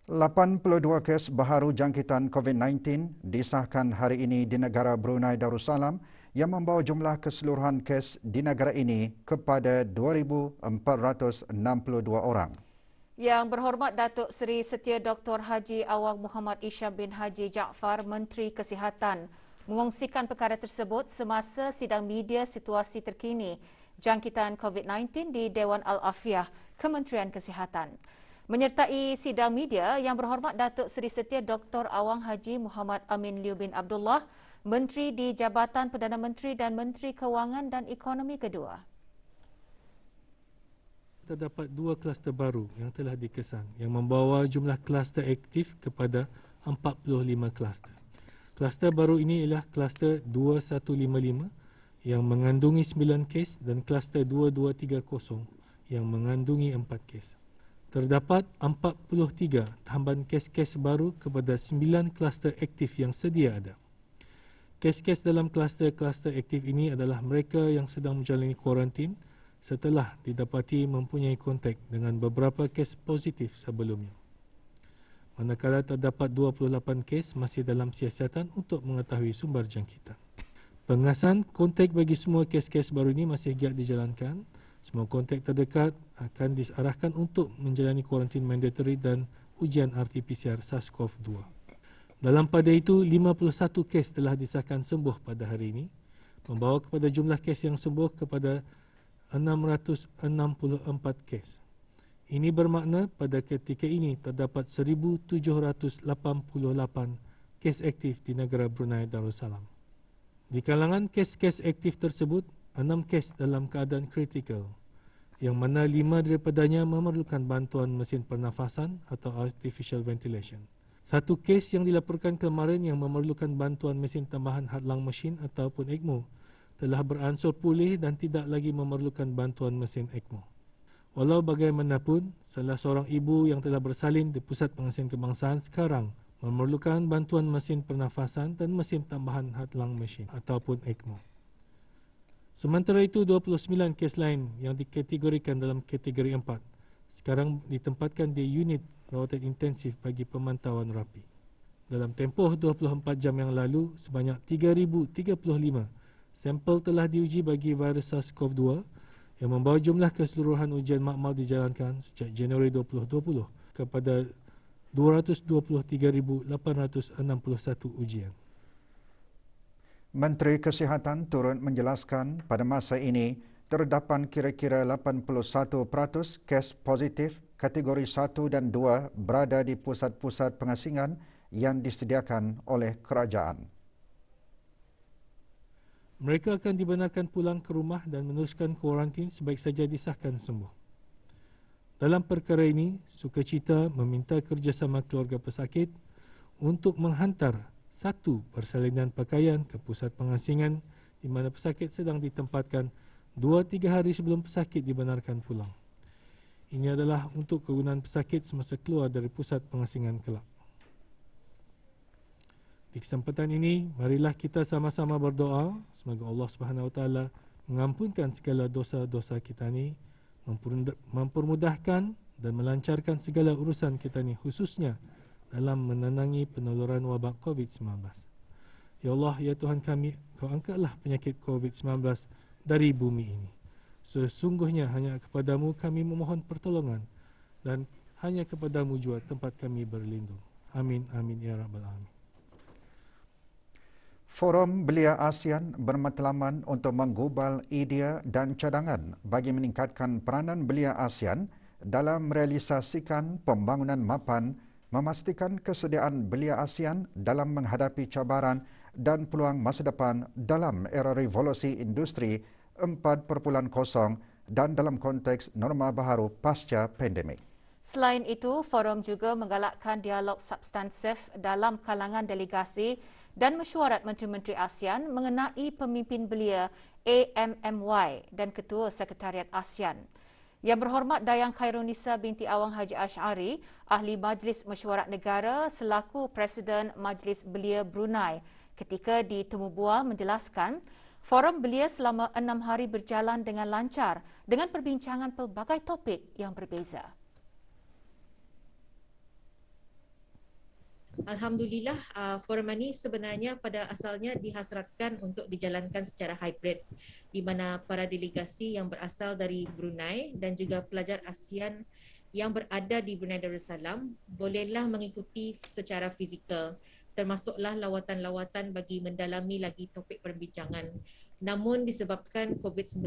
82 kes baharu jangkitan COVID-19 disahkan hari ini di negara Brunei Darussalam yang membawa jumlah keseluruhan kes di negara ini kepada 2,462 orang. Yang berhormat Datuk Seri Setia Dr. Haji Awang Muhammad Isham bin Haji Jaafar, Menteri Kesihatan, mengongsikan perkara tersebut semasa sidang media situasi terkini jangkitan COVID-19 di Dewan Al-Afiah, Kementerian Kesihatan. Menyertai sidang media, Yang berhormat Datuk Seri Setia Dr. Awang Haji Muhammad Amin Liu bin Abdullah, Menteri di Jabatan Perdana Menteri dan Menteri Kewangan dan Ekonomi kedua. Terdapat 2 kluster baru yang telah dikesan yang membawa jumlah kluster aktif kepada 45 kluster. Kluster baru ini ialah kluster 2155 yang mengandungi 9 kes dan kluster 2230 yang mengandungi 4 kes. Terdapat 43 tambahan kes-kes baru kepada 9 kluster aktif yang sedia ada. Kes-kes dalam kluster-kluster aktif ini adalah mereka yang sedang menjalani kuarantin setelah didapati mempunyai kontak dengan beberapa kes positif sebelumnya. Manakala terdapat 28 kes masih dalam siasatan untuk mengetahui sumber jangkitan. Pengasahan kontak bagi semua kes-kes baru ini masih giat dijalankan. Semua kontak terdekat akan diarahkan untuk menjalani kuarantin mandatory dan ujian RT-PCR SARS-CoV-2. Dalam pada itu, 51 kes telah disahkan sembuh pada hari ini, membawa kepada jumlah kes yang sembuh kepada 664 kes. Ini bermakna pada ketika ini terdapat 1,788 kes aktif di negara Brunei Darussalam. Di kalangan kes-kes aktif tersebut, 6 kes dalam keadaan kritikal, yang mana 5 daripadanya memerlukan bantuan mesin pernafasan atau artificial ventilation. 1 kes yang dilaporkan kemarin yang memerlukan bantuan mesin tambahan hadlang mesin ataupun ECMO telah beransur pulih dan tidak lagi memerlukan bantuan mesin ECMO. Walau bagaimanapun, salah seorang ibu yang telah bersalin di Pusat Pengasihan Kebangsaan sekarang memerlukan bantuan mesin pernafasan dan mesin tambahan hadlang mesin ataupun ECMO. Sementara itu, 29 kes lain yang dikategorikan dalam kategori 4 sekarang ditempatkan di unit rawatan intensif bagi pemantauan rapi. Dalam tempoh 24 jam yang lalu, sebanyak 3,035 sampel telah diuji bagi virus SARS-CoV-2 yang membawa jumlah keseluruhan ujian makmal dijalankan sejak Januari 2020 kepada 223,861 ujian. Menteri Kesihatan turut menjelaskan pada masa ini terdapat kira-kira 81% kes positif kategori 1 dan 2 berada di pusat-pusat pengasingan yang disediakan oleh kerajaan. Mereka akan dibenarkan pulang ke rumah dan meneruskan kuarantin sebaik saja disahkan sembuh. Dalam perkara ini, sukacita meminta kerjasama keluarga pesakit untuk menghantar 1 persalinan pakaian ke pusat pengasingan di mana pesakit sedang ditempatkan 2-3 hari sebelum pesakit dibenarkan pulang. Ini adalah untuk kegunaan pesakit semasa keluar dari pusat pengasingan kelak. Di kesempatan ini, marilah kita sama-sama berdoa semoga Allah SWT mengampunkan segala dosa-dosa kita ni, mempermudahkan dan melancarkan segala urusan kita ni, khususnya dalam menenangi penularan wabak COVID-19. Ya Allah, ya Tuhan kami, Kau angkatlah penyakit COVID-19 dari bumi ini. Sesungguhnya hanya kepadamu kami memohon pertolongan dan hanya kepadamu jua tempat kami berlindung. Amin, amin, ya Rabbal Alamin. Forum Belia ASEAN bermatlaman untuk menggubal idea dan cadangan bagi meningkatkan peranan belia ASEAN dalam merealisasikan pembangunan mapan, memastikan kesediaan belia ASEAN dalam menghadapi cabaran dan peluang masa depan dalam era revolusi industri 4.0 dan dalam konteks norma baharu pasca pandemik. Selain itu, forum juga menggalakkan dialog substansif dalam kalangan delegasi dan mesyuarat Menteri-Menteri ASEAN mengenai pemimpin belia AMMY dan Ketua Sekretariat ASEAN. Yang berhormat Dayang Khairunisa binti Awang Haji Ash'ari, Ahli Majlis Mesyuarat Negara selaku Presiden Majlis Belia Brunei, ketika di Temu Bual menjelaskan, forum belia selama 6 hari berjalan dengan lancar dengan perbincangan pelbagai topik yang berbeza. Alhamdulillah, forum ini sebenarnya pada asalnya dihasratkan untuk dijalankan secara hybrid, di mana para delegasi yang berasal dari Brunei dan juga pelajar ASEAN yang berada di Brunei Darussalam bolehlah mengikuti secara fizikal, termasuklah lawatan-lawatan bagi mendalami lagi topik perbincangan. Namun disebabkan COVID-19,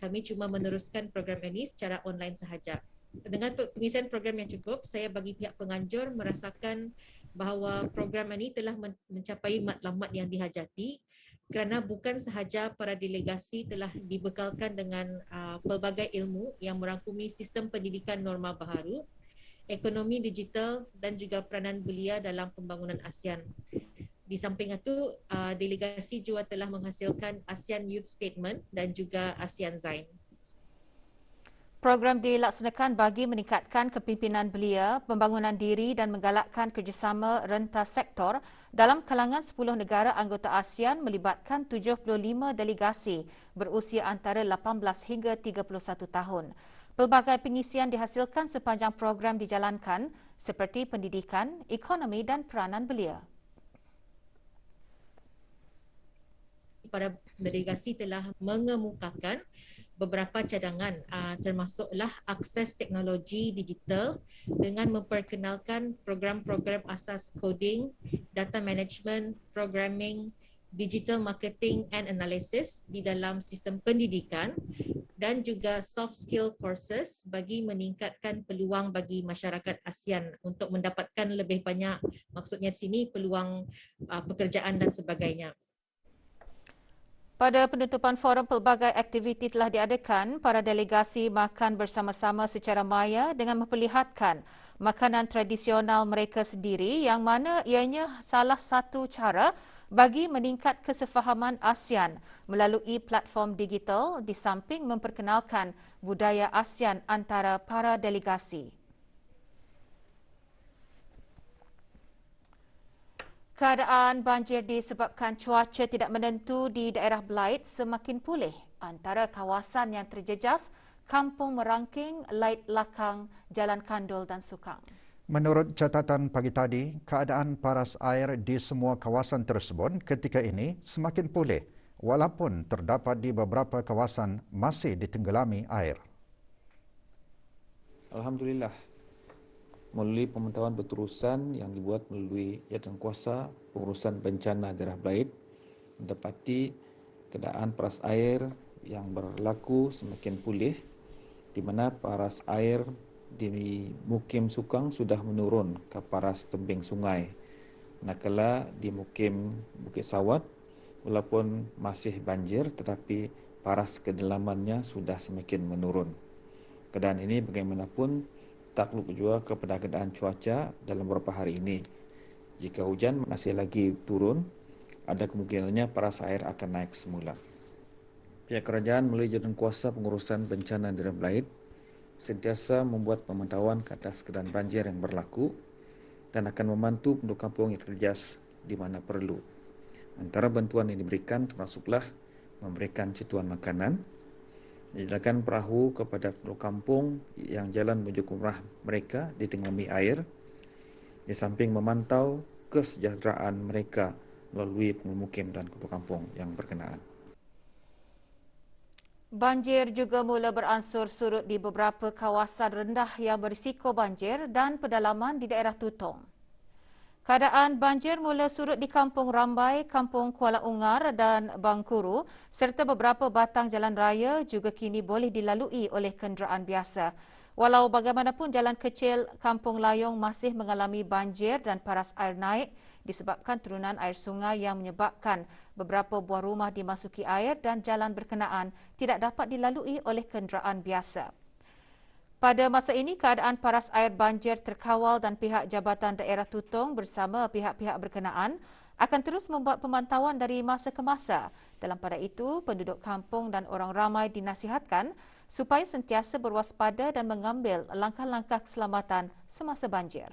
kami cuma meneruskan program ini secara online sahaja. Dengan pengisian program yang cukup, saya bagi pihak penganjur merasakan bahawa program ini telah mencapai matlamat yang dihajati kerana bukan sahaja para delegasi telah dibekalkan dengan pelbagai ilmu yang merangkumi sistem pendidikan norma baharu, ekonomi digital dan juga peranan belia dalam pembangunan ASEAN. Di samping itu, delegasi juga telah menghasilkan ASEAN Youth Statement dan juga ASEAN Zain. Program dilaksanakan bagi meningkatkan kepimpinan belia, pembangunan diri dan menggalakkan kerjasama rentas sektor dalam kalangan 10 negara anggota ASEAN melibatkan 75 delegasi berusia antara 18 hingga 31 tahun. Pelbagai pengisian dihasilkan sepanjang program dijalankan seperti pendidikan, ekonomi dan peranan belia. Para delegasi telah mengemukakan beberapa cadangan, termasuklah akses teknologi digital dengan memperkenalkan program-program asas coding, data management, programming, digital marketing and analysis di dalam sistem pendidikan dan juga soft skill courses bagi meningkatkan peluang bagi masyarakat ASEAN untuk mendapatkan lebih banyak, maksudnya di sini peluang pekerjaan dan sebagainya. Pada penutupan forum, pelbagai aktiviti telah diadakan. Para delegasi makan bersama-sama secara maya dengan memperlihatkan makanan tradisional mereka sendiri yang mana ianya salah satu cara bagi meningkat kesefahaman ASEAN melalui platform digital di samping memperkenalkan budaya ASEAN antara para delegasi. Keadaan banjir disebabkan cuaca tidak menentu di daerah Belait semakin pulih. Antara kawasan yang terjejas, Kampung Merangking, Lait Lakang, Jalan Kandul dan Sukang. Menurut catatan pagi tadi, keadaan paras air di semua kawasan tersebut ketika ini semakin pulih walaupun terdapat di beberapa kawasan masih ditenggelami air. Alhamdulillah, melalui pemantauan berterusan yang dibuat melalui Jawatankuasa Pengurusan Bencana Daerah Belait, mendapati keadaan paras air yang berlaku semakin pulih, di mana paras air di Mukim Sukang sudah menurun ke paras tembing sungai. Manakala di Mukim Bukit Sawat, walaupun masih banjir tetapi paras kedalamannya sudah semakin menurun. Keadaan ini bagaimanapun takluk juga kepada keadaan cuaca dalam beberapa hari ini. Jika hujan masih lagi turun, ada kemungkinannya paras air akan naik semula. Pihak kerajaan melalui Jawatankuasa Pengurusan Bencana Daerah Belait sentiasa membuat pemantauan ke atas keadaan banjir yang berlaku dan akan membantu penduduk kampung yang terjejas di mana perlu. Antara bantuan yang diberikan termasuklah memberikan cetuan makanan, menyediakan perahu kepada penduduk kampung yang jalan menuju ke rumah mereka ditenggelami air, di samping memantau kesejahteraan mereka melalui pemukim dan kepala kampung yang berkenaan. Banjir juga mula beransur surut di beberapa kawasan rendah yang berisiko banjir dan pedalaman di daerah Tutong. Keadaan banjir mula surut di Kampung Rambai, Kampung Kuala Ungar dan Bangkuru serta beberapa batang jalan raya juga kini boleh dilalui oleh kenderaan biasa. Walau bagaimanapun jalan kecil Kampung Layong masih mengalami banjir dan paras air naik disebabkan turunan air sungai yang menyebabkan beberapa buah rumah dimasuki air dan jalan berkenaan tidak dapat dilalui oleh kenderaan biasa. Pada masa ini, keadaan paras air banjir terkawal dan pihak Jabatan Daerah Tutong bersama pihak-pihak berkenaan akan terus membuat pemantauan dari masa ke masa. Dalam pada itu, penduduk kampung dan orang ramai dinasihatkan supaya sentiasa berwaspada dan mengambil langkah-langkah keselamatan semasa banjir.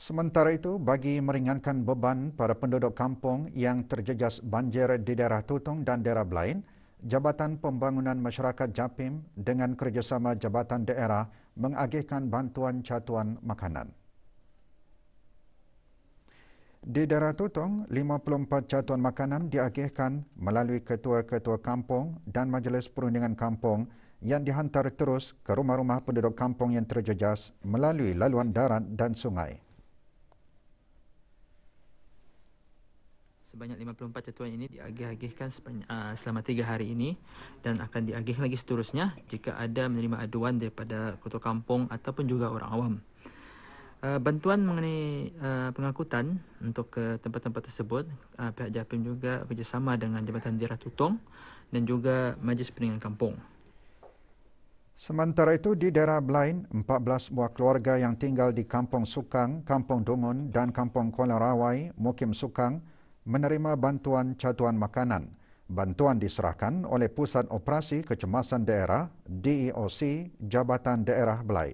Sementara itu, bagi meringankan beban para penduduk kampung yang terjejas banjir di daerah Tutong dan daerah Belait, Jabatan Pembangunan Masyarakat JAPIM dengan kerjasama Jabatan Daerah mengagihkan bantuan catuan makanan. Di daerah Tutong, 54 catuan makanan diagihkan melalui ketua-ketua kampung dan majlis perundingan kampung yang dihantar terus ke rumah-rumah penduduk kampung yang terjejas melalui laluan darat dan sungai. Sebanyak 54 catuan ini diagih-agihkan selama 3 hari ini dan akan diagih lagi seterusnya jika ada menerima aduan daripada ketua kampung ataupun juga orang awam. Bantuan mengenai pengangkutan untuk ke tempat-tempat tersebut, pihak JAPIM juga bekerjasama dengan Jabatan Daerah Tutong dan juga Majlis Perundingan Kampung. Sementara itu, di daerah Belain, 14 buah keluarga yang tinggal di Kampung Sukang, Kampung Dungun dan Kampung Kuala Rawai, Mukim Sukang, menerima bantuan catuan makanan. Bantuan diserahkan oleh Pusat Operasi Kecemasan Daerah, DEOC, Jabatan Daerah Belain.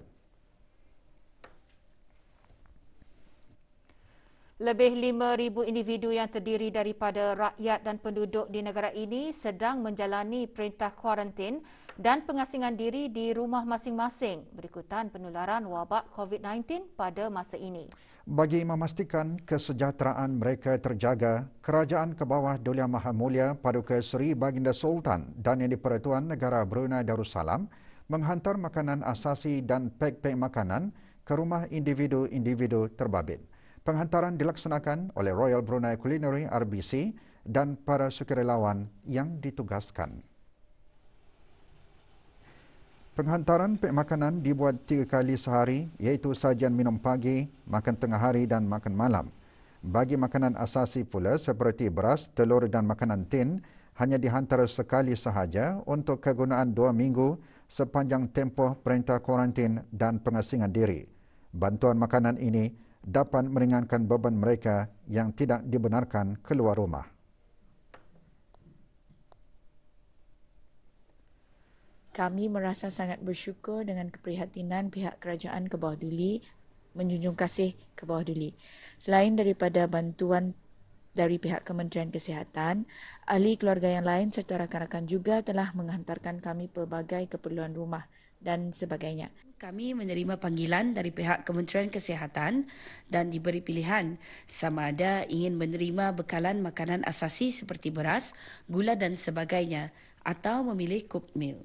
Lebih 5,000 individu yang terdiri daripada rakyat dan penduduk di negara ini sedang menjalani perintah kuarantin dan pengasingan diri di rumah masing-masing berikutan penularan wabak COVID-19 pada masa ini. Bagi memastikan kesejahteraan mereka terjaga, Kerajaan ke bawah Duli Yang Maha Mulia Paduka Seri Baginda Sultan dan Yang di-Pertuan Negara Brunei Darussalam menghantar makanan asasi dan pek-pek makanan ke rumah individu-individu terbabit. Penghantaran dilaksanakan oleh Royal Brunei Culinary RBC dan para sukarelawan yang ditugaskan. Penghantaran pek makanan dibuat 3 kali sehari, iaitu sajian minum pagi, makan tengah hari dan makan malam. Bagi makanan asasi pula seperti beras, telur dan makanan tin, hanya dihantar sekali sahaja untuk kegunaan 2 minggu sepanjang tempoh perintah kuarantin dan pengasingan diri. Bantuan makanan ini dapat meringankan beban mereka yang tidak dibenarkan keluar rumah. Kami merasa sangat bersyukur dengan keprihatinan pihak Kerajaan ke bawah Duli, menjunjung kasih ke bawah Duli. Selain daripada bantuan dari pihak Kementerian Kesihatan, ahli keluarga yang lain serta rakan-rakan juga telah menghantarkan kami pelbagai keperluan rumah dan sebagainya. Kami menerima panggilan dari pihak Kementerian Kesihatan dan diberi pilihan sama ada ingin menerima bekalan makanan asasi seperti beras, gula dan sebagainya atau memilih cooked meal.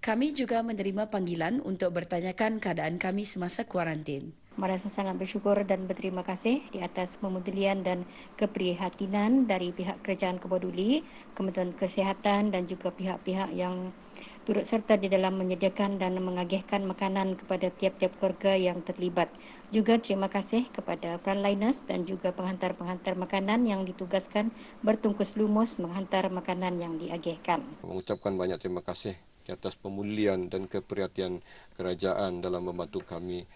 Kami juga menerima panggilan untuk bertanyakan keadaan kami semasa kuarantin. Merasa sangat bersyukur dan berterima kasih di atas pemutulian dan keprihatinan dari pihak Kerajaan ke bawah Duli, Kementerian Kesihatan dan juga pihak-pihak yang turut serta di dalam menyediakan dan mengagihkan makanan kepada tiap-tiap keluarga yang terlibat. Juga terima kasih kepada frontliners dan juga penghantar-penghantar makanan yang ditugaskan bertungkus lumus menghantar makanan yang diagihkan. Mengucapkan banyak terima kasih di atas pemulihan dan keprihatinan kerajaan dalam membantu kami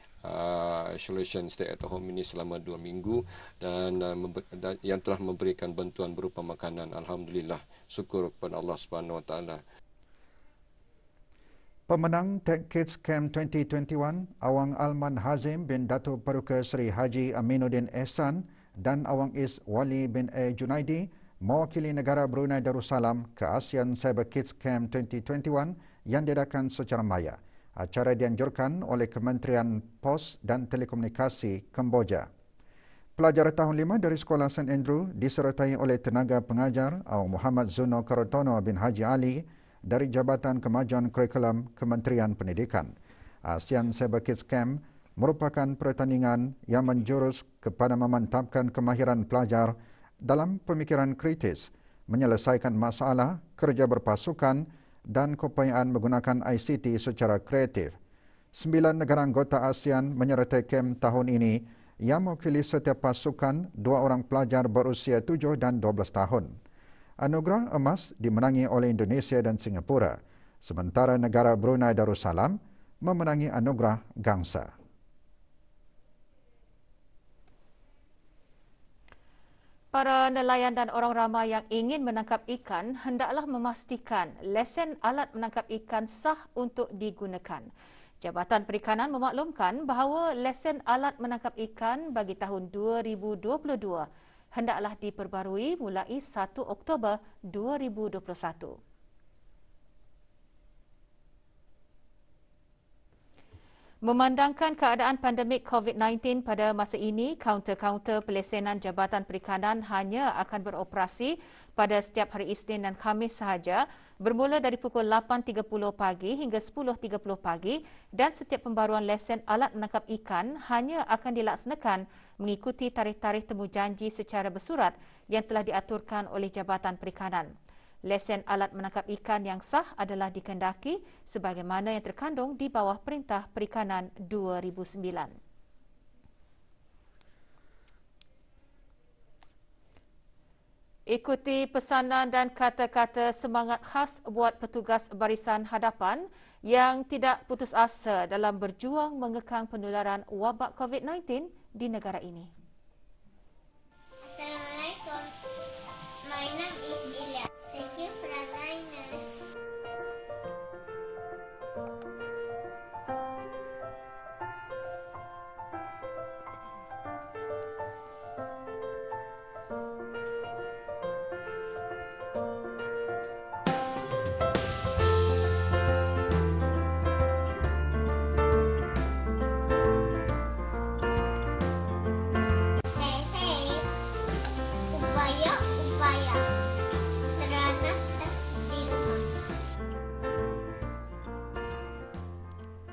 isolation stay at home ini selama 2 minggu dan yang telah memberikan bantuan berupa makanan. Alhamdulillah, syukur kepada Allah Subhanahu Wa Taala. Pemenang Tech Kids Camp 2021, Awang Alman Hazim bin Datuk Paduka Seri Haji Aminuddin Ehsan dan Awang Is Wali bin A. Junaidi mewakili negara Brunei Darussalam ke ASEAN Cyber Kids Camp 2021 yang diadakan secara maya. Acara dianjurkan oleh Kementerian Pos dan Telekomunikasi Kemboja. Pelajar tahun 5 dari Sekolah St. Andrew disertai oleh tenaga pengajar Awang Muhammad Zuno Karotono bin Haji Ali dari Jabatan Kemajuan Kurikulum Kementerian Pendidikan. ASEAN Cyber Kids Camp merupakan pertandingan yang menjurus kepada memantapkan kemahiran pelajar dalam pemikiran kritis, menyelesaikan masalah, kerja berpasukan dan keupayaan menggunakan ICT secara kreatif. 9 negara anggota ASEAN menyertai kamp tahun ini yang mewakili setiap pasukan 2 orang pelajar berusia 7 dan 12 tahun. Anugerah emas dimenangi oleh Indonesia dan Singapura, sementara negara Brunei Darussalam memenangi anugerah gangsa. Para nelayan dan orang ramai yang ingin menangkap ikan hendaklah memastikan lesen alat menangkap ikan sah untuk digunakan. Jabatan Perikanan memaklumkan bahawa lesen alat menangkap ikan bagi tahun 2022 hendaklah diperbarui mulai 1 Oktober 2021. Memandangkan keadaan pandemik COVID-19 pada masa ini, kaunter-kaunter pelesenan Jabatan Perikanan hanya akan beroperasi pada setiap hari Isnin dan Khamis sahaja, bermula dari pukul 8.30 pagi hingga 10.30 pagi, dan setiap pembaruan lesen alat menangkap ikan hanya akan dilaksanakan mengikuti tarikh-tarikh temujanji secara bersurat yang telah diaturkan oleh Jabatan Perikanan. Lesen alat menangkap ikan yang sah adalah dikendaki sebagaimana yang terkandung di bawah Perintah Perikanan 2009. Ikuti pesanan dan kata-kata semangat khas buat petugas barisan hadapan yang tidak putus asa dalam berjuang mengekang penularan wabak COVID-19 di negara ini.